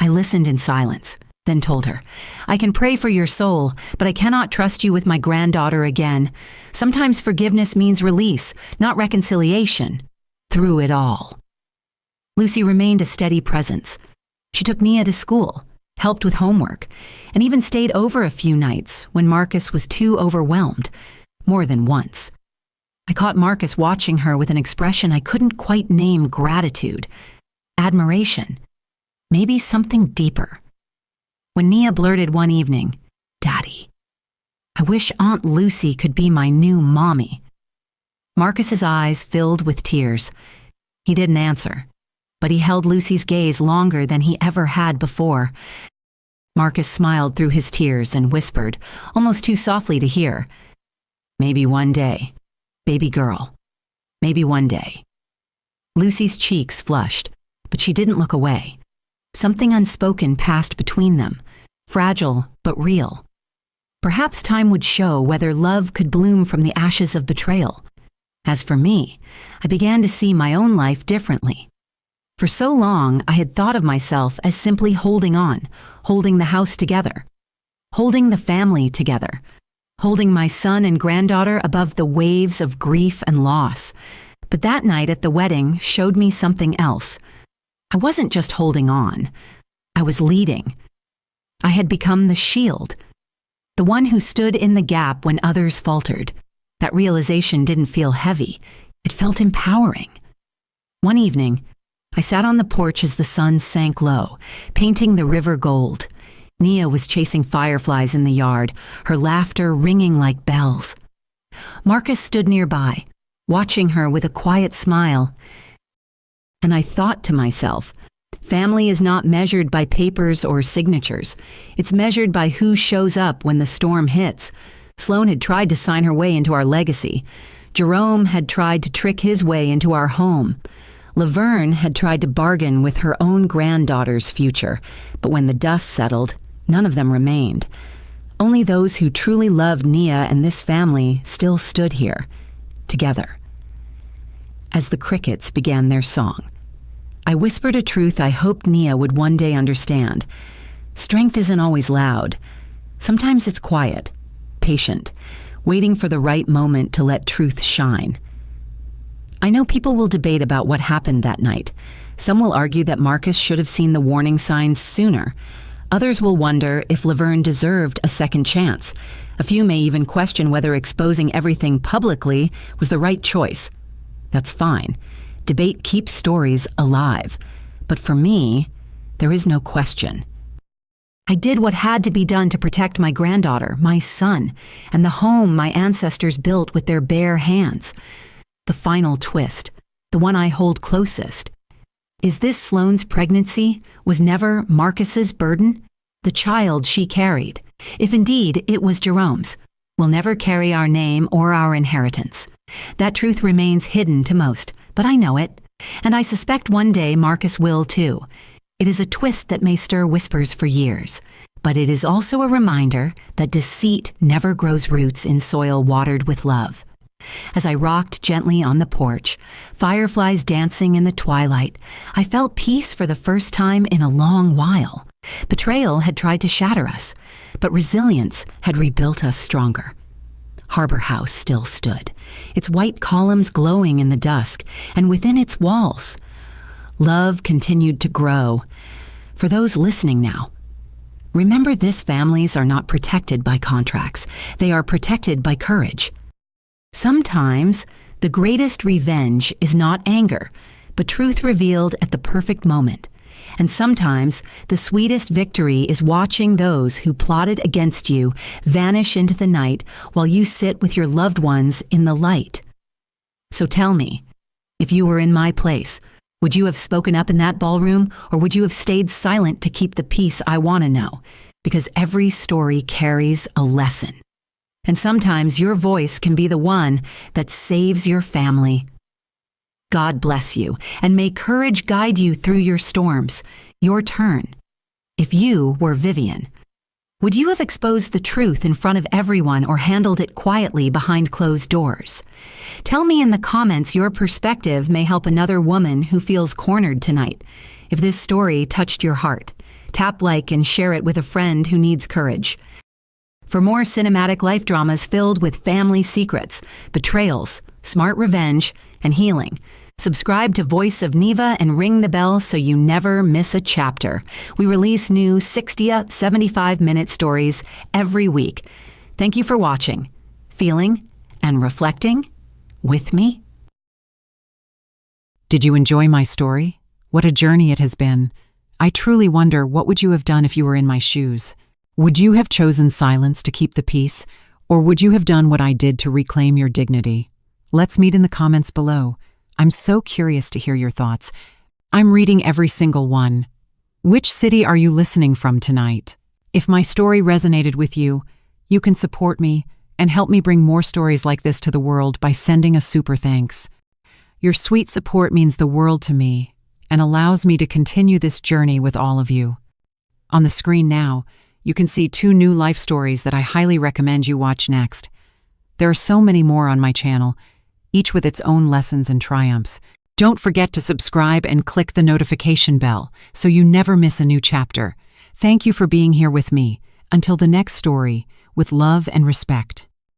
I listened in silence, then told her, "I can pray for your soul, but I cannot trust you with my granddaughter again. Sometimes forgiveness means release, not reconciliation, through it all." Lucy remained a steady presence. She took Nia to school, helped with homework, and even stayed over a few nights when Marcus was too overwhelmed, more than once. I caught Marcus watching her with an expression I couldn't quite name gratitude, admiration, maybe something deeper. When Nia blurted one evening, "Daddy, I wish Aunt Lucy could be my new mommy," Marcus's eyes filled with tears. He didn't answer, but he held Lucy's gaze longer than he ever had before. Marcus smiled through his tears and whispered, almost too softly to hear, "Maybe one day, baby girl, maybe one day." Lucy's cheeks flushed, but she didn't look away. Something unspoken passed between them, fragile but real. Perhaps time would show whether love could bloom from the ashes of betrayal. As for me, I began to see my own life differently. For so long, I had thought of myself as simply holding on, holding the house together, holding the family together, holding my son and granddaughter above the waves of grief and loss. But that night at the wedding showed me something else. I wasn't just holding on. I was leading. I had become the shield, the one who stood in the gap when others faltered. That realization didn't feel heavy. It felt empowering. One evening, I sat on the porch as the sun sank low, painting the river gold. Nia was chasing fireflies in the yard, her laughter ringing like bells. Marcus stood nearby, watching her with a quiet smile. And I thought to myself, family is not measured by papers or signatures. It's measured by who shows up when the storm hits. Sloan had tried to sign her way into our legacy. Jerome had tried to trick his way into our home. Laverne had tried to bargain with her own granddaughter's future, but when the dust settled, none of them remained. Only those who truly loved Nia and this family still stood here, together. As the crickets began their song, I whispered a truth I hoped Nia would one day understand. Strength isn't always loud. Sometimes it's quiet, patient, waiting for the right moment to let truth shine. I know people will debate about what happened that night. Some will argue that Marcus should have seen the warning signs sooner. Others will wonder if Laverne deserved a second chance. A few may even question whether exposing everything publicly was the right choice. That's fine. Debate keeps stories alive. But for me, there is no question. I did what had to be done to protect my granddaughter, my son, and the home my ancestors built with their bare hands. The final twist, the one I hold closest. Is this Sloane's pregnancy was never Marcus's burden? The child she carried, if indeed it was Jerome's, will never carry our name or our inheritance. That truth remains hidden to most, but I know it, and I suspect one day Marcus will too. It is a twist that may stir whispers for years, but it is also a reminder that deceit never grows roots in soil watered with love. As I rocked gently on the porch, fireflies dancing in the twilight, I felt peace for the first time in a long while. Betrayal had tried to shatter us, but resilience had rebuilt us stronger. Harbor House still stood, its white columns glowing in the dusk, and within its walls, love continued to grow. For those listening now, remember this: families are not protected by contracts. They are protected by courage. Sometimes the greatest revenge is not anger, but truth revealed at the perfect moment. And sometimes the sweetest victory is watching those who plotted against you vanish into the night while you sit with your loved ones in the light. So tell me, if you were in my place, would you have spoken up in that ballroom, or would you have stayed silent to keep the peace I want to know? Because every story carries a lesson. And sometimes your voice can be the one that saves your family. God bless you, and may courage guide you through your storms. Your turn. If you were Vivian, Would you have exposed the truth in front of everyone or handled it quietly behind closed doors? Tell me in the comments your perspective may help another woman who feels cornered tonight. If this story touched your heart, tap like and share it with a friend who needs courage. For more cinematic life dramas filled with family secrets, betrayals, smart revenge, and healing, subscribe to Voice of Neva and ring the bell so you never miss a chapter. We release new 60 to 75-minute stories every week. Thank you for watching, feeling, and reflecting with me. Did you enjoy my story? What a journey it has been. I truly wonder, what would you have done if you were in my shoes? Would you have chosen silence to keep the peace, or would you have done what I did to reclaim your dignity? Let's meet in the comments below. I'm so curious to hear your thoughts. I'm reading every single one. Which city are you listening from tonight? If my story resonated with you, you can support me and help me bring more stories like this to the world by sending a super thanks. Your sweet support means the world to me and allows me to continue this journey with all of you. On the screen now, you can see 2 new life stories that I highly recommend you watch next. There are so many more on my channel, each with its own lessons and triumphs. Don't forget to subscribe and click the notification bell so you never miss a new chapter. Thank you for being here with me. Until the next story, with love and respect.